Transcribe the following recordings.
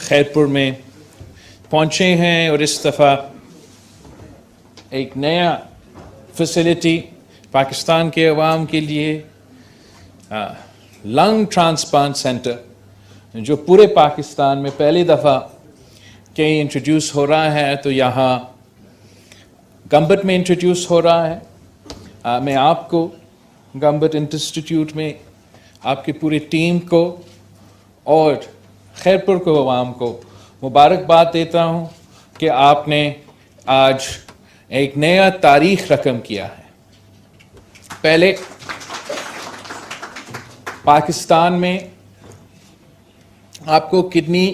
خیرپور میں پہنچے ہیں اور اس دفعہ ایک نیا فیسلٹی پاکستان کے عوام کے لیے لنگ ٹرانسپلانٹ سینٹر جو پورے پاکستان میں پہلی دفعہ کہیں انٹروڈیوس ہو رہا ہے، تو یہاں گمبٹ میں انٹروڈیوس ہو رہا ہے۔ میں آپ کو گمبٹ انسٹیٹیوٹ میں آپ کی پوری ٹیم کو اور خیرپور کو عوام کو مبارکباد دیتا ہوں کہ آپ نے آج ایک نیا تاریخ رقم کیا ہے۔ پہلے پاکستان میں آپ کو کڈنی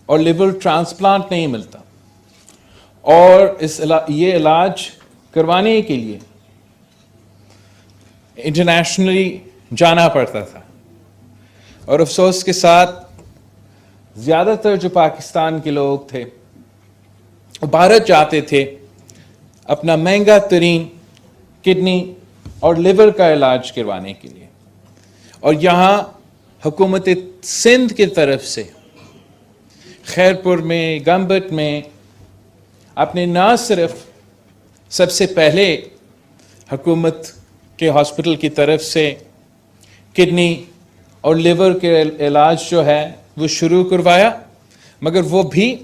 اور لیور ٹرانسپلانٹ نہیں ملتا، اور یہ علاج کروانے کے لیے انٹرنیشنلی جانا پڑتا تھا، اور افسوس کے ساتھ زیادہ تر جو پاکستان کے لوگ تھے بھارت جاتے تھے اپنا مہنگا ترین کڈنی اور لیور کا علاج کروانے کے لیے، اور یہاں حکومت سندھ کی طرف سے خیرپور میں گمبٹ میں آپ نے نہ صرف سب سے پہلے حکومت کے ہاسپٹل کی طرف سے کڈنی اور لیور کے علاج جو ہے وہ شروع کروایا، مگر وہ بھی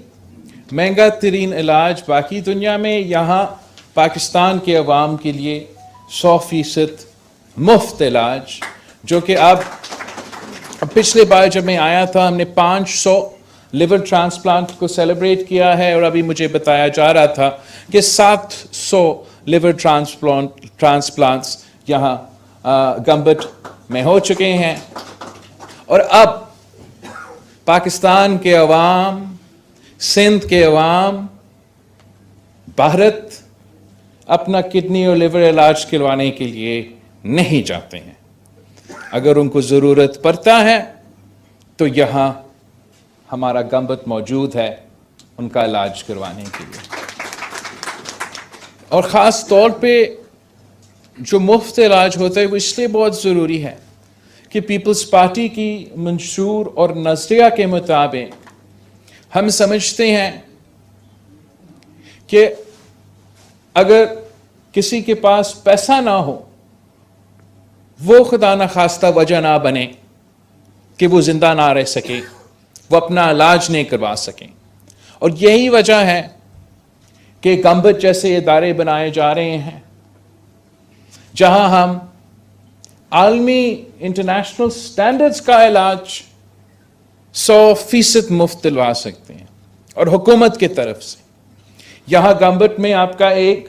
مہنگا ترین علاج باقی دنیا میں یہاں پاکستان کے عوام کے لیے 100% مفت علاج، جو کہ اب پچھلے بار جب میں آیا تھا ہم نے 500 لیور ٹرانسپلانٹ کو سیلیبریٹ کیا ہے، اور ابھی مجھے بتایا جا رہا تھا کہ 700 لیور ٹرانسپلانٹس یہاں گمبٹ میں ہو چکے ہیں، اور اب پاکستان کے عوام، سندھ کے عوام بھارت اپنا کڈنی اور لیور علاج کروانے کے لیے نہیں جاتے ہیں۔ اگر ان کو ضرورت پڑتا ہے تو یہاں ہمارا گمبٹ موجود ہے ان کا علاج کروانے کے لیے، اور خاص طور پہ جو مفت علاج ہوتا ہے وہ اس لیے بہت ضروری ہے کہ پیپلز پارٹی کی منشور اور نظریہ کے مطابق ہم سمجھتے ہیں کہ اگر کسی کے پاس پیسہ نہ ہو وہ خدا نخواستہ وجہ نہ بنے کہ وہ زندہ نہ رہ سکے، وہ اپنا علاج نہیں کروا سکیں، اور یہی وجہ ہے کہ گمبٹ جیسے ادارے بنائے جا رہے ہیں جہاں ہم عالمی انٹرنیشنل سٹینڈرڈز کا علاج 100% مفت دلوا سکتے ہیں، اور حکومت کی طرف سے یہاں گمبٹ میں آپ کا ایک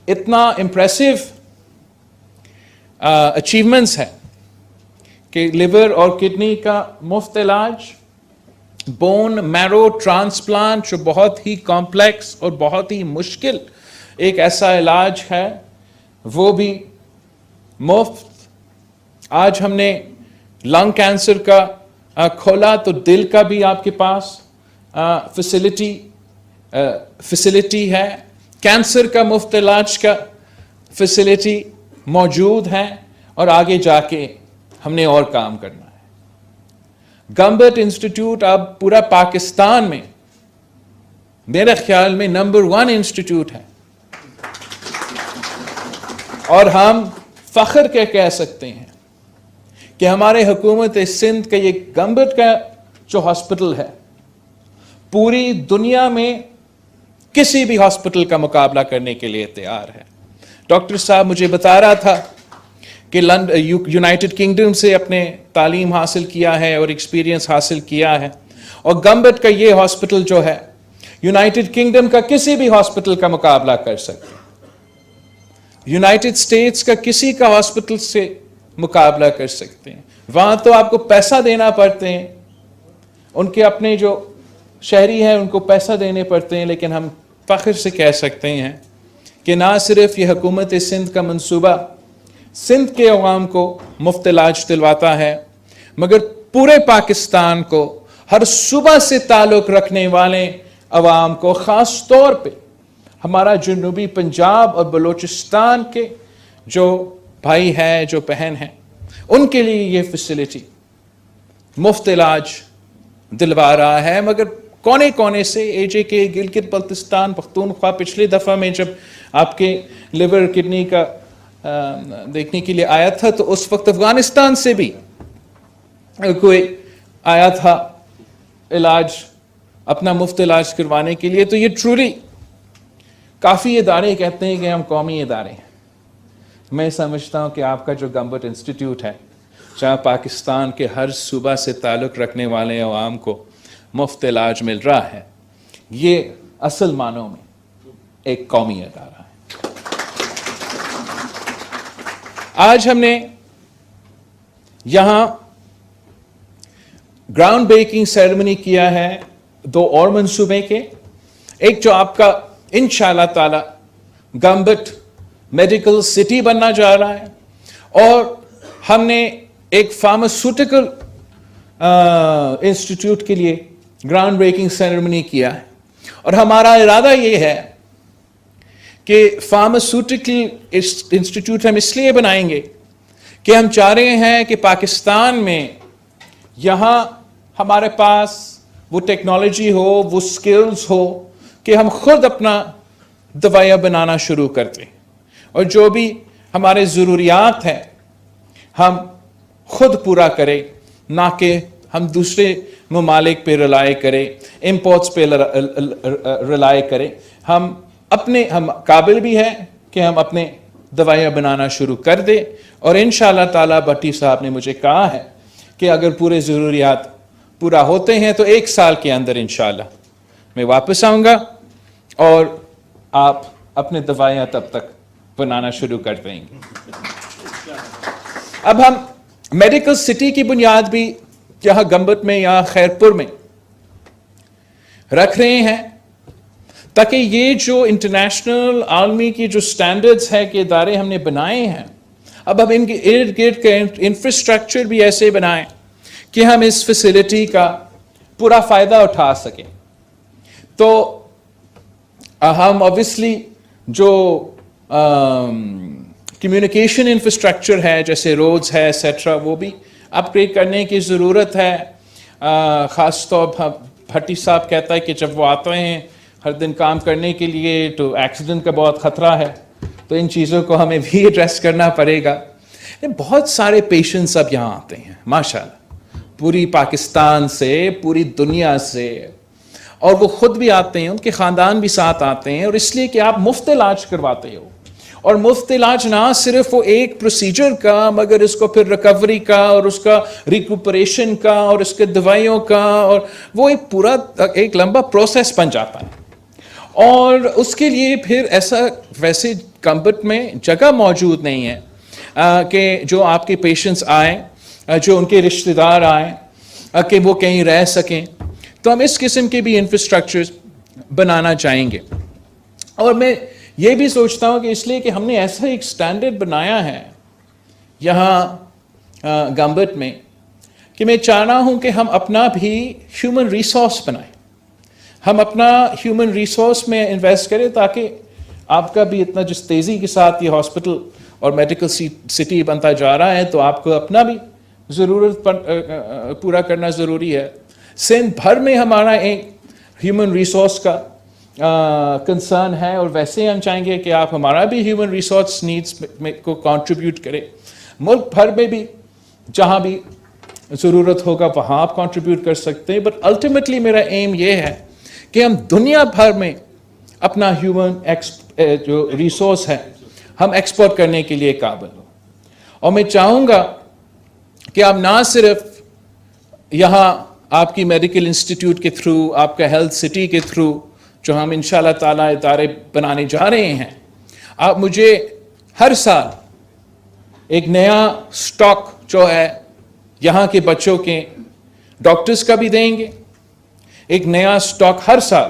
اتنا امپریسو اچیومنٹس ہے کہ لیور اور کڈنی کا مفت علاج، بون میرو ٹرانسپلانٹ جو بہت ہی کمپلیکس اور بہت ہی مشکل ایک ایسا علاج ہے وہ بھی مفت۔ آج ہم نے لنگ کینسر کا کھولا تو دل کا بھی آپ کے پاس فیسلٹی ہے، کینسر کا مفت علاج کا فیسلٹی موجود ہے، اور آگے جا کے ہم نے اور کام کرنا ہے۔ گمبٹ انسٹیٹیوٹ اب پورا پاکستان میں میرے خیال میں نمبر 1 انسٹیٹیوٹ ہے، اور ہم فخر کے کہہ سکتے ہیں کہ ہمارے حکومت سندھ کا یہ گمبٹ کا جو ہاسپٹل ہے پوری دنیا میں کسی بھی ہاسپٹل کا مقابلہ کرنے کے لیے تیار ہے۔ ڈاکٹر صاحب مجھے بتا رہا تھا کہ یونائٹڈ کنگڈم سے اپنے تعلیم حاصل کیا ہے اور ایکسپیرینس حاصل کیا ہے، اور گمبٹ کا یہ ہاسپٹل جو ہے یونائٹڈ کنگڈم کا کسی بھی ہاسپٹل کا مقابلہ کر سکتے ہیں، یونائٹڈ اسٹیٹس کا کسی کا ہاسپٹل سے مقابلہ کر سکتے ہیں۔ وہاں تو آپ کو پیسہ دینا پڑتے ہیں، ان کے اپنے جو شہری ہیں ان کو پیسہ دینے پڑتے ہیں، لیکن ہم فخر سے کہہ سکتے ہیں کہ نہ صرف یہ حکومت سندھ کا منصوبہ سندھ کے عوام کو مفت علاج دلواتا ہے، مگر پورے پاکستان کو ہر صوبہ سے تعلق رکھنے والے عوام کو، خاص طور پہ ہمارا جنوبی پنجاب اور بلوچستان کے جو بھائی ہیں، جو بہن ہیں، ان کے لیے یہ فیسلٹی مفت علاج دلوا رہا ہے، مگر کونے کونے سے AJK گلگت بلتستان پختونخوا پچھلی دفعہ میں جب آپ کے لیور کڈنی کا دیکھنے کے لیے آیا تھا تو اس وقت افغانستان سے بھی کوئی آیا تھا علاج، اپنا مفت علاج کروانے کے لیے. تو یہ ٹرولی کافی ادارے کہتے ہیں کہ ہم قومی ادارے ہیں. میں سمجھتا ہوں کہ آپ کا جو گمبٹ انسٹیٹیوٹ ہے، جہاں پاکستان کے ہر صوبہ سے تعلق رکھنے والے عوام کو مفت علاج مل رہا ہے، یہ اصل معنوں میں ایک قومی ادارہ ہے. آج ہم نے یہاں گراؤنڈ بریکنگ سیریمنی کیا ہے 2 اور منصوبے کے. ایک جو آپ کا انشاءاللہ تعالی گمبٹ میڈیکل سٹی بننا جا رہا ہے، اور ہم نے ایک فارماسیوٹیکل انسٹیٹیوٹ کے لیے گراؤنڈ بریکنگ سیریمنی کیا ہے. اور ہمارا ارادہ یہ ہے کہ فارماسیوٹیکل انسٹیٹیوٹ ہم اس لیے بنائیں گے کہ ہم چاہ رہے ہیں کہ پاکستان میں یہاں ہمارے پاس وہ ٹیکنالوجی ہو، وہ سکلز ہو کہ ہم خود اپنا دوائیاں بنانا شروع کر دیں، اور جو بھی ہمارے ضروریات ہیں ہم خود پورا کریں، نہ کہ ہم دوسرے ممالک پہ رلائی کریں، امپورٹس پہ رلائی کریں. ہم قابل بھی ہیں کہ ہم اپنے دوائیاں بنانا شروع کر دیں. اور انشاءاللہ تعالیٰ بھٹی صاحب نے مجھے کہا ہے کہ اگر پورے ضروریات پورا ہوتے ہیں تو 1 سال کے اندر انشاءاللہ میں واپس آؤں گا اور آپ اپنے دوائیاں تب تک بنانا شروع کر دیں گے. اب ہم میڈیکل سٹی کی بنیاد بھی یہاں گمبٹ میں یا خیرپور میں رکھ رہے ہیں، تاکہ یہ جو انٹرنیشنل عالمی کی جو سٹینڈرڈز ہے کہ ادارے ہم نے بنائے ہیں، اب ہم ان کے ارد گرد کا انفراسٹرکچر بھی ایسے بنائیں کہ ہم اس فیسلٹی کا پورا فائدہ اٹھا سکیں. تو ہم obviously جو کمیونیکیشن انفراسٹرکچر ہے جیسے روڈز ہے ایٹسٹرا، وہ بھی اپ گریڈ کرنے کی ضرورت ہے. خاص طور پر بھٹی صاحب کہتا ہے کہ جب وہ آتے ہیں ہر دن کام کرنے کے لیے تو ایکسیڈنٹ کا بہت خطرہ ہے، تو ان چیزوں کو ہمیں بھی ایڈریس کرنا پڑے گا. بہت سارے پیشنٹس اب یہاں آتے ہیں ماشاءاللہ، پوری پاکستان سے، پوری دنیا سے، اور وہ خود بھی آتے ہیں، ان کے خاندان بھی ساتھ آتے ہیں، اور اس لیے کہ آپ مفت علاج کرواتے ہو. اور مفت علاج نہ صرف وہ ایک پروسیجر کا، مگر اس کو پھر ریکوری کا اور اس کا ریکوپریشن کا اور اس کے دوائیوں کا، اور وہ ایک پورا ایک لمبا پروسیس بن جاتا ہے. اور اس کے لیے پھر ویسے گمبٹ میں جگہ موجود نہیں ہے کہ جو آپ کے پیشنٹس آئیں، جو ان کے رشتہ دار آئیں کہ وہ کہیں رہ سکیں. تو ہم اس قسم کے بھی انفراسٹرکچر بنانا چاہیں گے. اور میں یہ بھی سوچتا ہوں کہ اس لیے کہ ہم نے ایسا ایک سٹینڈرڈ بنایا ہے یہاں گمبٹ میں کہ میں چاہ رہا ہوں کہ ہم اپنا بھی ہیومن ریسورس بنائیں، ہم اپنا ہیومن ریسورس میں انویسٹ کریں، تاکہ آپ کا بھی اتنا جس تیزی کے ساتھ یہ ہاسپٹل اور میڈیکل سٹی بنتا جا رہا ہے تو آپ کو اپنا بھی ضرورت پورا کرنا ضروری ہے. سندھ بھر میں ہمارا ایک ہیومن ریسورس کا کنسرن ہے، اور ویسے ہم چاہیں گے کہ آپ ہمارا بھی ہیومن ریسورس نیڈس کو کنٹریبیوٹ کریں. ملک بھر میں بھی جہاں بھی ضرورت ہوگا وہاں آپ کنٹریبیوٹ کر سکتے ہیں. بٹ الٹیمیٹلی میرا ایم یہ ہے کہ ہم دنیا بھر میں اپنا ہیومن جو ریسورس ہے ہم ایکسپورٹ کرنے کے لیے قابل ہوں. اور میں چاہوں گا کہ آپ نہ صرف یہاں آپ کی میڈیکل انسٹیٹیوٹ کے تھرو، آپ کا ہیلتھ سٹی کے تھرو جو ہم انشاءاللہ تعالیٰ ادارے بنانے جا رہے ہیں، آپ مجھے ہر سال ایک نیا سٹاک جو ہے یہاں کے بچوں کے ڈاکٹرز کا بھی دیں گے، ایک نیا سٹاک ہر سال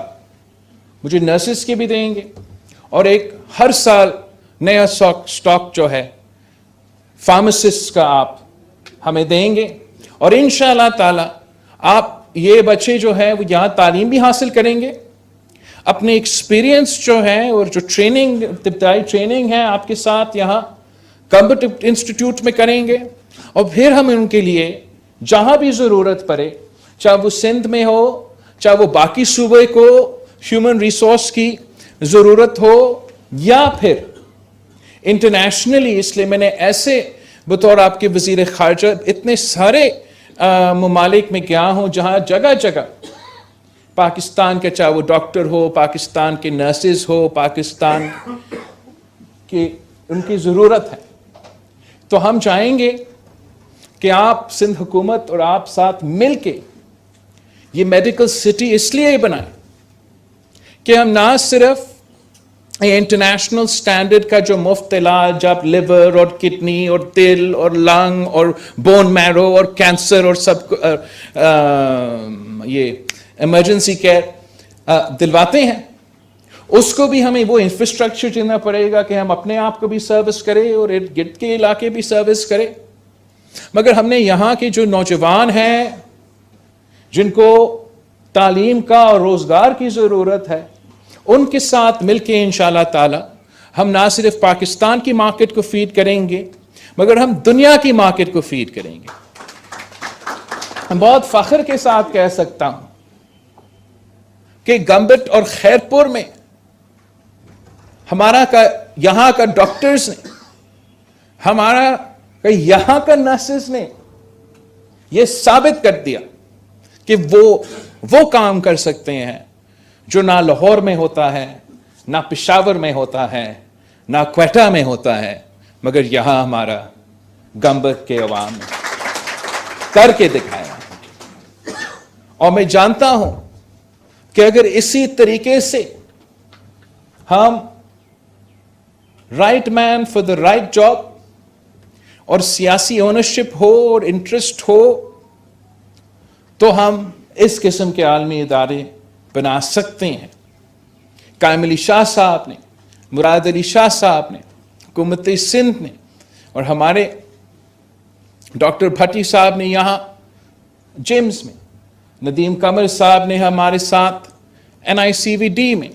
مجھے نرسز کے بھی دیں گے، اور ایک ہر سال نیا سٹاک جو ہے فارماسسٹ کا آپ ہمیں دیں گے. اور انشاءاللہ تعالی آپ یہ بچے جو ہیں وہ یہاں تعلیم بھی حاصل کریں گے، اپنے ایکسپیرینس جو ہے اور جو ٹریننگ، ابتدائی ٹریننگ ہے آپ کے ساتھ یہاں گمبٹ انسٹیٹیوٹ میں کریں گے. اور پھر ہم ان کے لیے جہاں بھی ضرورت پڑے چاہے وہ سندھ میں ہو, چاہے وہ باقی صوبے کو ہیومن ریسورس کی ضرورت ہو, یا پھر انٹرنیشنلی. اس لیے میں نے ایسے بطور آپ کے وزیر خارجہ اتنے سارے ممالک میں گیا ہوں جہاں جگہ جگہ پاکستان کے, چاہے وہ ڈاکٹر ہو, پاکستان کے نرسز ہو, پاکستان کی ان کی ضرورت ہے. تو ہم چاہیں گے کہ آپ سندھ حکومت اور آپ ساتھ مل کے یہ میڈیکل سٹی اس لیے بنائیں کہ ہم نہ صرف انٹرنیشنل سٹینڈرڈ کا جو مفت علاج آپ لیور اور کڈنی اور دل اور لنگ اور بون میرو اور کینسر اور سب یہ ایمرجنسی کیئر دلواتے ہیں, اس کو بھی ہمیں وہ انفراسٹرکچر دینا پڑے گا کہ ہم اپنے آپ کو بھی سروس کریں اور ارد گرد کے علاقے بھی سروس کریں. مگر ہم نے یہاں کے جو نوجوان ہیں جن کو تعلیم کا اور روزگار کی ضرورت ہے, ان کے ساتھ مل کے انشاءاللہ تعالی ہم نہ صرف پاکستان کی مارکیٹ کو فیڈ کریں گے مگر ہم دنیا کی مارکیٹ کو فیڈ کریں گے. ہم بہت فخر کے ساتھ کہہ سکتا ہوں کہ گمبٹ اور خیرپور میں ہمارا یہاں کا ڈاکٹرز نے, ہمارا یہاں کا نرسز نے یہ ثابت کر دیا کہ وہ کام کر سکتے ہیں جو نہ لاہور میں ہوتا ہے, نہ پشاور میں ہوتا ہے, نہ کوئٹہ میں ہوتا ہے, مگر یہاں ہمارا گمبت کے عوام نے کر کے دکھایا. اور میں جانتا ہوں کہ اگر اسی طریقے سے ہم right man for the right job اور سیاسی اونرشپ ہو اور انٹرسٹ ہو تو ہم اس قسم کے عالمی ادارے بنا سکتے ہیں. قائم علی شاہ صاحب نے, مراد علی شاہ صاحب نے, حکومت سندھ نے اور ہمارے ڈاکٹر بھٹی صاحب نے یہاں جیمز میں, ندیم قمر صاحب نے ہمارے ساتھ NICVD میں,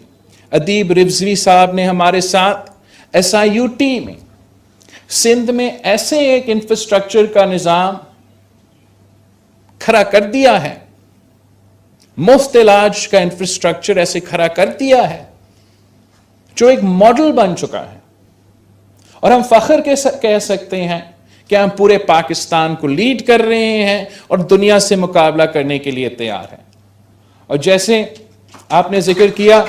ادیب رضوی صاحب نے ہمارے ساتھ SIUT میں, سندھ میں ایسے ایک انفراسٹرکچر کا نظام کھڑا کر دیا ہے, مفت علاج کا انفراسٹرکچر ایسے کھڑا کر دیا ہے جو ایک ماڈل بن چکا ہے. اور ہم فخر کے کہہ سکتے ہیں کہ ہم پورے پاکستان کو لیڈ کر رہے ہیں اور دنیا سے مقابلہ کرنے کے لیے تیار ہیں. اور جیسے آپ نے ذکر کیا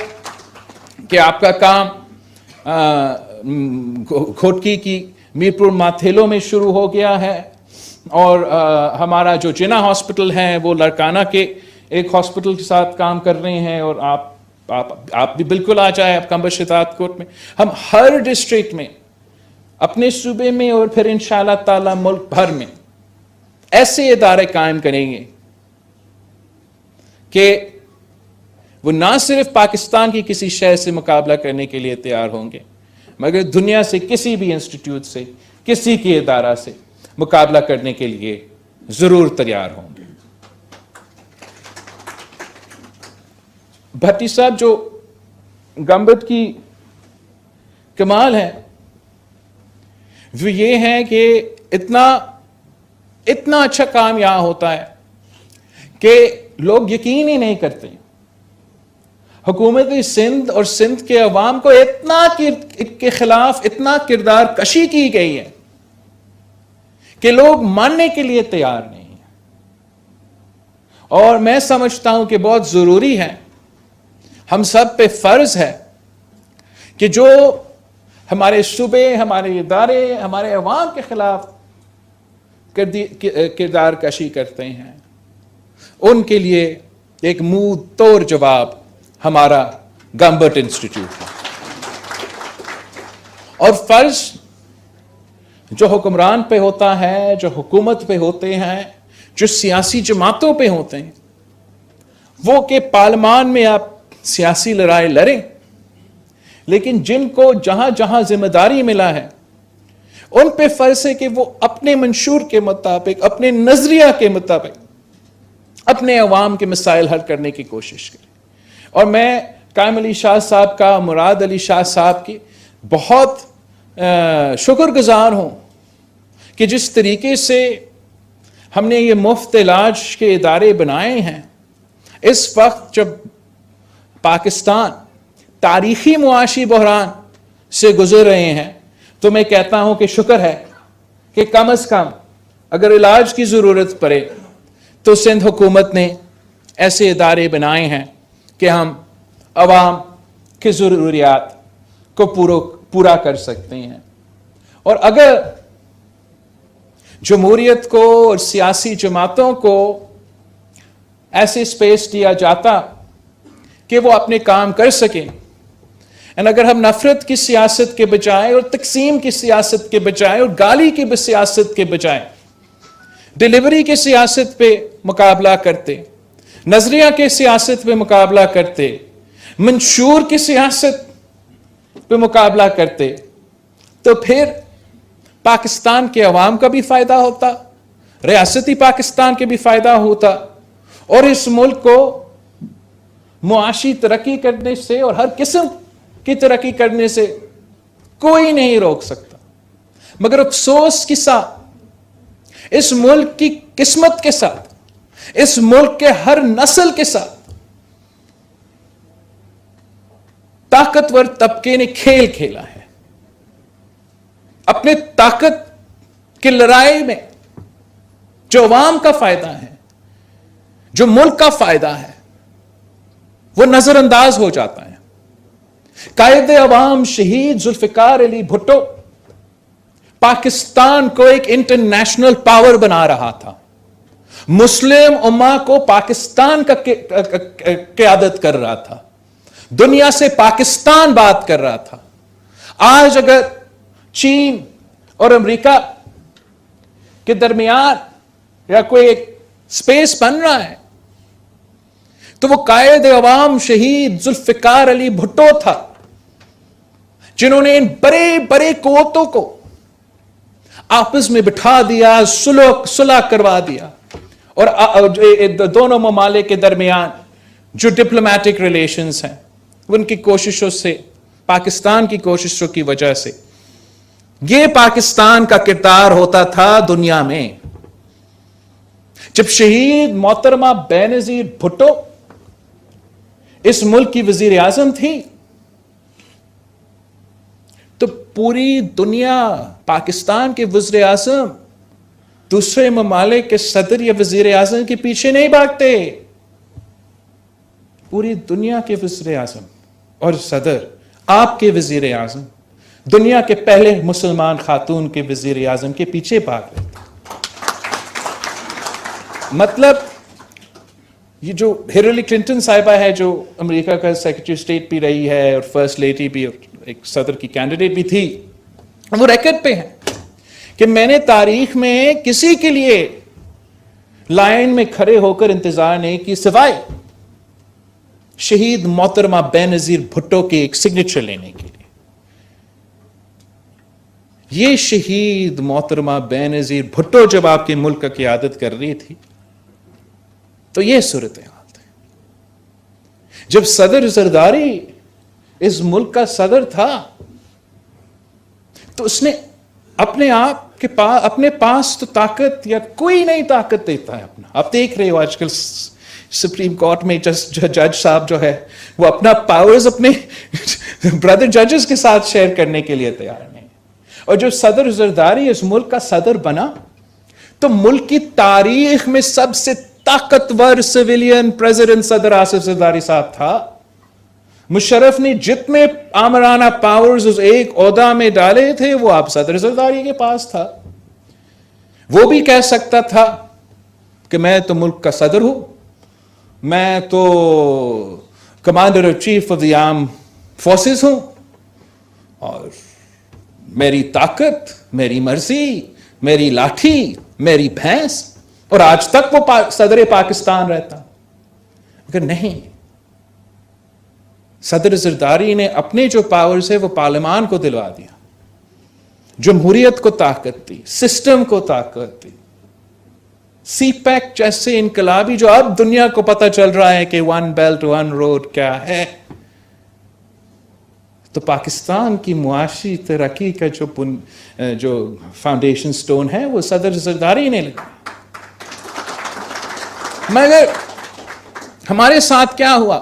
کہ آپ کا کام کھوٹکی کی میرپور ماتھیلو میں شروع ہو گیا ہے, اور ہمارا جو جنا ہاسپٹل ہے وہ لڑکانہ کے ایک ہاسپٹل کے ساتھ کام کر رہے ہیں, اور آپ بھی بالکل آ جائے, آپ کمبر شتات کوٹ میں. ہم ہر ڈسٹرکٹ میں اپنے صوبے میں اور پھر انشاءاللہ تعالی ملک بھر میں ایسے ادارے قائم کریں گے کہ وہ نہ صرف پاکستان کی کسی شہر سے مقابلہ کرنے کے لیے تیار ہوں گے مگر دنیا سے کسی بھی انسٹیٹیوٹ سے, کسی کے ادارہ سے مقابلہ کرنے کے لیے ضرور تیار ہوں گے. بھٹی صاحب, جو گمبٹ کی کمال ہے وہ یہ ہے کہ اتنا اچھا کام یہاں ہوتا ہے کہ لوگ یقین ہی نہیں کرتے. حکومت سندھ اور سندھ کے عوام کو اتنا کے خلاف اتنا کردار کشی کی گئی ہے کہ لوگ ماننے کے لیے تیار نہیں ہیں. اور میں سمجھتا ہوں کہ بہت ضروری ہے, ہم سب پہ فرض ہے کہ جو ہمارے صوبے, ہمارے ادارے, ہمارے عوام کے خلاف کردار کشی کرتے ہیں ان کے لیے ایک منہ توڑ جواب ہمارا گمبٹ انسٹیٹیوٹ ہے. اور فرض جو حکمران پہ ہوتا ہے, جو حکومت پہ ہوتے ہیں, جو سیاسی جماعتوں پہ ہوتے ہیں, وہ کہ پارلیمان میں آپ سیاسی لڑائی لڑیں, لیکن جن کو جہاں جہاں ذمہ داری ملا ہے ان پہ فرض ہے کہ وہ اپنے منشور کے مطابق, اپنے نظریہ کے مطابق اپنے عوام کے مسائل حل کرنے کی کوشش کریں. اور میں قائم علی شاہ صاحب کا, مراد علی شاہ صاحب کی بہت شکر گزار ہوں کہ جس طریقے سے ہم نے یہ مفت علاج کے ادارے بنائے ہیں. اس وقت جب پاکستان تاریخی معاشی بحران سے گزر رہے ہیں تو میں کہتا ہوں کہ شکر ہے کہ کم از کم اگر علاج کی ضرورت پڑے تو سندھ حکومت نے ایسے ادارے بنائے ہیں کہ ہم عوام کی ضروریات کو پورا کر سکتے ہیں. اور اگر جمہوریت کو اور سیاسی جماعتوں کو ایسے اسپیس دیا جاتا کہ وہ اپنے کام کر سکیں، اگر ہم نفرت کی سیاست کے بجائے اور تقسیم کی سیاست کے بجائے اور گالی کی سیاست کے بجائے ڈیلیوری کی سیاست پہ مقابلہ کرتے، نظریہ کی سیاست پہ مقابلہ کرتے، منشور کی سیاست پہ مقابلہ کرتے، تو پھر پاکستان کے عوام کا بھی فائدہ ہوتا، ریاستی پاکستان کے بھی فائدہ ہوتا، اور اس ملک کو معاشی ترقی کرنے سے اور ہر قسم کی ترقی کرنے سے کوئی نہیں روک سکتا. مگر افسوس کے ساتھ اس ملک کی قسمت کے ساتھ، اس ملک کے ہر نسل کے ساتھ طاقتور طبقے نے کھیل کھیلا ہے. اپنے طاقت کی لڑائی میں جو عوام کا فائدہ ہے، جو ملک کا فائدہ ہے، وہ نظر انداز ہو جاتا ہے. قائد عوام شہید ذوالفقار علی بھٹو پاکستان کو ایک انٹرنیشنل پاور بنا رہا تھا، مسلم امہ کو پاکستان کا قیادت کر رہا تھا، دنیا سے پاکستان بات کر رہا تھا. آج اگر چین اور امریکہ کے درمیان یا کوئی ایک سپیس بن رہا ہے تو وہ قائد عوام شہید ذوالفقار علی بھٹو تھا، جنہوں نے ان بڑے بڑے قوتوں کو آپس میں بٹھا دیا، صلح کروا دیا، اور دونوں ممالک کے درمیان جو ڈپلومیٹک ریلیشنز ہیں ان کی کوششوں سے، پاکستان کی کوششوں کی وجہ سے یہ پاکستان کا کردار ہوتا تھا دنیا میں. جب شہید محترمہ بینظیر بھٹو اس ملک کی وزیر اعظم تھی تو پوری دنیا پاکستان کے وزیر اعظم دوسرے ممالک کے صدر یا وزیر اعظم کے پیچھے نہیں بھاگتے. پوری دنیا کے وزیر اعظم اور صدر، آپ کے وزیر اعظم، دنیا کے پہلے مسلمان خاتون کے وزیر اعظم کے پیچھے بھاگ رہے تھے. مطلب یہ جو ہیلری کلنٹن صاحبہ ہے، جو امریکہ کا سیکرٹری اسٹیٹ بھی رہی ہے اور فرسٹ لیڈی بھی اور ایک صدر کی کینڈیڈیٹ بھی تھی، وہ ریکارڈ پہ ہیں کہ میں نے تاریخ میں کسی کے لیے لائن میں کھڑے ہو کر انتظار نہیں کی سوائے شہید محترمہ بینظیر بھٹو کے ایک سگنیچر لینے کے لیے. یہ شہید محترمہ بینظیر بھٹو جب آپ کے ملک کا قیادت کر رہی تھی تو یہ صورتحال تھی. جب صدر زرداری اس ملک کا صدر تھا تو اس نے اپنے آپ کے پاس، اپنے پاس تو طاقت یا کوئی نہیں طاقت دیتا ہے اپنا. آپ دیکھ رہے ہو آج کل سپریم کورٹ میں جج صاحب جو ہے وہ اپنا پاورز اپنے برادر ججز کے ساتھ شیئر کرنے کے لیے تیار نہیں. اور جو صدر زرداری اس ملک کا صدر بنا تو ملک کی تاریخ میں سب سے طاقتور سویلین پریزیڈنٹ صدر آصف زرداری صاحب تھا. مشرف نے جتنے آمرانہ پاورز اس ایک عہدہ میں ڈالے تھے وہ آپ صدر زرداری کے پاس تھا. وہ بھی کہہ سکتا تھا کہ میں تو ملک کا صدر ہوں، میں تو commander of chief of the arm forces ہوں، اور میری طاقت، میری مرضی، میری لاٹھی، میری بھینس، اور آج تک وہ صدر پاکستان رہتا. مگر نہیں، صدر زرداری نے اپنے جو پاورز ہے وہ پارلیمان کو دلوا دیا، جمہوریت کو طاقت دی، سسٹم کو طاقت دی. سی پیک جیسے انقلابی جو اب دنیا کو پتہ چل رہا ہے کہ ون بیلٹ ون روڈ کیا ہے، تو پاکستان کی معاشی ترقی کا جو فاؤنڈیشن سٹون ہے وہ صدر زرداری نے لگا. مگر ہمارے ساتھ کیا ہوا؟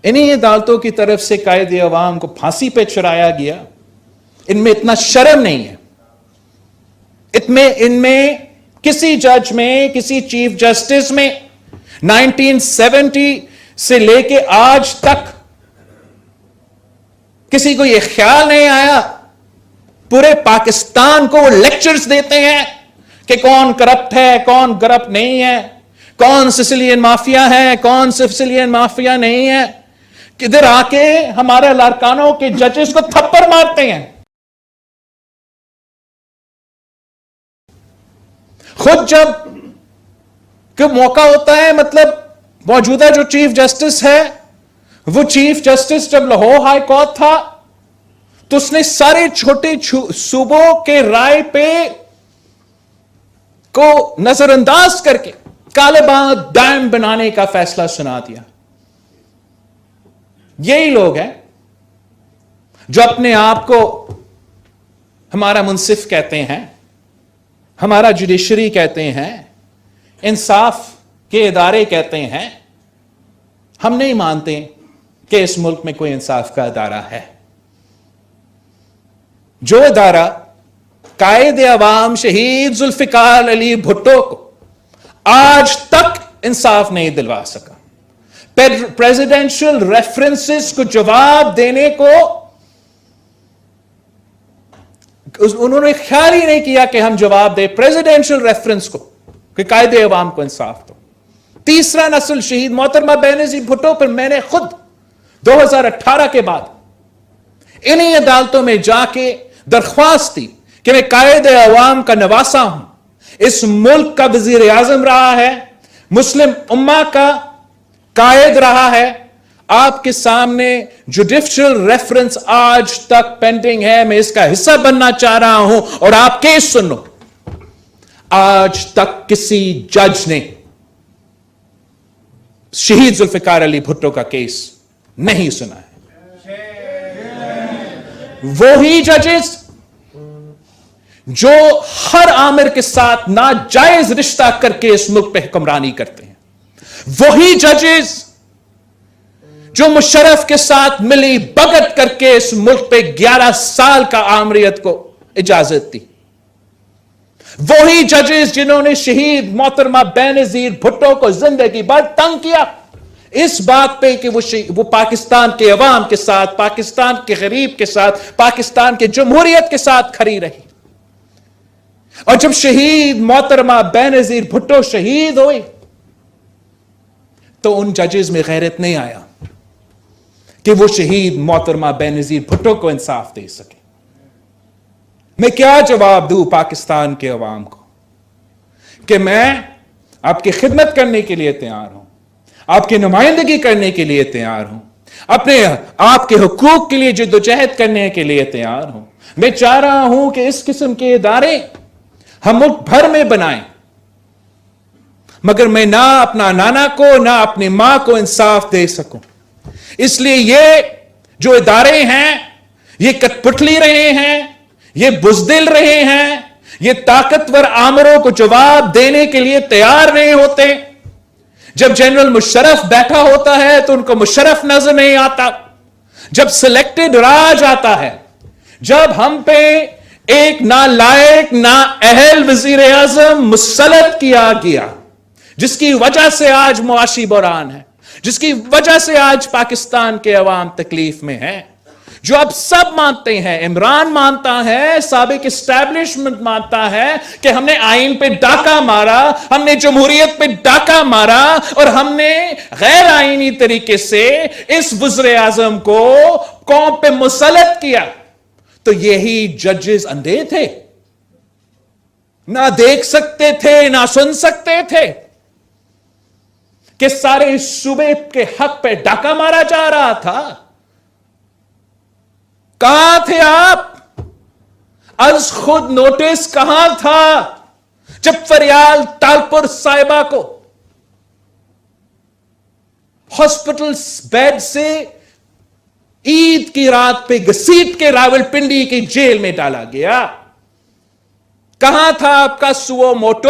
انہی عدالتوں کی طرف سے قائد عوام کو پھانسی پہ چڑھایا گیا. ان میں اتنا شرم نہیں ہے. ان میں کسی جج میں، کسی چیف جسٹس میں 1970 سے لے کے آج تک کسی کو یہ خیال نہیں آیا. پورے پاکستان کو وہ لیکچرز دیتے ہیں کہ کون کرپٹ ہے، کون کرپٹ نہیں ہے، کون سسیلین مافیا ہے، کون سسیلین مافیا نہیں ہے. کدھر آ کے ہمارے لارکانوں کے ججز کو تھپڑ مارتے ہیں. خود جب کہ موقع ہوتا ہے، مطلب موجودہ جو چیف جسٹس ہے، وہ چیف جسٹس جب لاہور ہائی کورٹ تھا تو اس نے سارے چھوٹے صوبوں کے رائے پہ کو نظر انداز کر کے کالے باغ ڈیم بنانے کا فیصلہ سنا دیا. یہی لوگ ہیں جو اپنے آپ کو ہمارا منصف کہتے ہیں، ہمارا جوڈیشری کہتے ہیں، انصاف کے ادارے کہتے ہیں. ہم نہیں مانتے کہ اس ملک میں کوئی انصاف کا ادارہ ہے. جو ادارہ قائد عوام شہید ذوالفقار علی بھٹو کو آج تک انصاف نہیں دلوا سکا، پریزیڈینشل ریفرنسز کو جواب دینے کو انہوں نے خیال ہی نہیں کیا کہ ہم جواب دیں پریزیڈینشل ریفرنس کو کہ قائد عوام کو انصاف دو. تیسرا نسل شہید محترمہ بینظیر بھٹو پر میں نے خود 2018 کے بعد انہی عدالتوں میں جا کے درخواست دی کہ میں قائد عوام کا نواسا ہوں، اس ملک کا وزیر اعظم رہا ہے، مسلم امہ کا قائد رہا ہے. آپ کے سامنے جوڈیشل ریفرنس آج تک پینڈنگ ہے، میں اس کا حصہ بننا چاہ رہا ہوں اور آپ کیس سنو. آج تک کسی جج نے شہید ذوالفقار علی بھٹو کا کیس نہیں سنا ہے. وہی ججز جو ہر عامر کے ساتھ ناجائز رشتہ کر کے اس ملک پہ حکمرانی کرتے ہیں، وہی ججز جو مشرف کے ساتھ ملی بھگت کر کے اس ملک پہ 11 سال کا آمریت کو اجازت دی، وہی ججز جنہوں نے شہید محترمہ بینظیر بھٹو کو زندگی بھر تنگ کیا اس بات پہ کہ وہ پاکستان کے عوام کے ساتھ، پاکستان کے غریب کے ساتھ، پاکستان کے جمہوریت کے ساتھ کھڑی رہی. اور جب شہید محترمہ بینظیر بھٹو شہید ہوئی تو ان ججز میں غیرت نہیں آیا کہ وہ شہید محترمہ بینظیر بھٹو کو انصاف دے سکے. میں کیا جواب دوں پاکستان کے عوام کو کہ میں آپ کی خدمت کرنے کے لیے تیار ہوں، آپ کی نمائندگی کرنے کے لیے تیار ہوں، اپنے آپ کے حقوق کے لیے جدوجہد کرنے کے لیے تیار ہوں. میں چاہ رہا ہوں کہ اس قسم کے ادارے ہم ملک بھر میں بنائیں، مگر میں نہ اپنا نانا کو نہ اپنی ماں کو انصاف دے سکوں. اس لیے یہ جو ادارے ہیں یہ کٹ پٹلی رہے ہیں، یہ بزدل رہے ہیں، یہ طاقتور آمروں کو جواب دینے کے لیے تیار نہیں ہوتے. جب جنرل مشرف بیٹھا ہوتا ہے تو ان کو مشرف نظر نہیں آتا. جب سلیکٹڈ راج آتا ہے، جب ہم پہ ایک نالائق نااہل وزیر اعظم مسلط کیا گیا جس کی وجہ سے آج معاشی بحران ہے، جس کی وجہ سے آج پاکستان کے عوام تکلیف میں ہیں، جو اب سب مانتے ہیں، عمران مانتا ہے، سابق اسٹیبلشمنٹ مانتا ہے کہ ہم نے آئین پہ ڈاکہ مارا، ہم نے جمہوریت پہ ڈاکہ مارا اور ہم نے غیر آئینی طریقے سے اس وزیر اعظم کو قوم پہ مسلط کیا. تو یہی ججز اندھے تھے، نہ دیکھ سکتے تھے نہ سن سکتے تھے کہ سارے صوبے کے حق پہ ڈاکہ مارا جا رہا تھا. کہاں تھے آپ؟ از خود نوٹس کہاں تھا جب فریال تالپور صاحبہ کو ہاسپٹل بیڈ سے عید کی رات پہ گھسیٹ کے راولپنڈی کی جیل میں ڈالا گیا؟ کہاں تھا آپ کا سو موٹو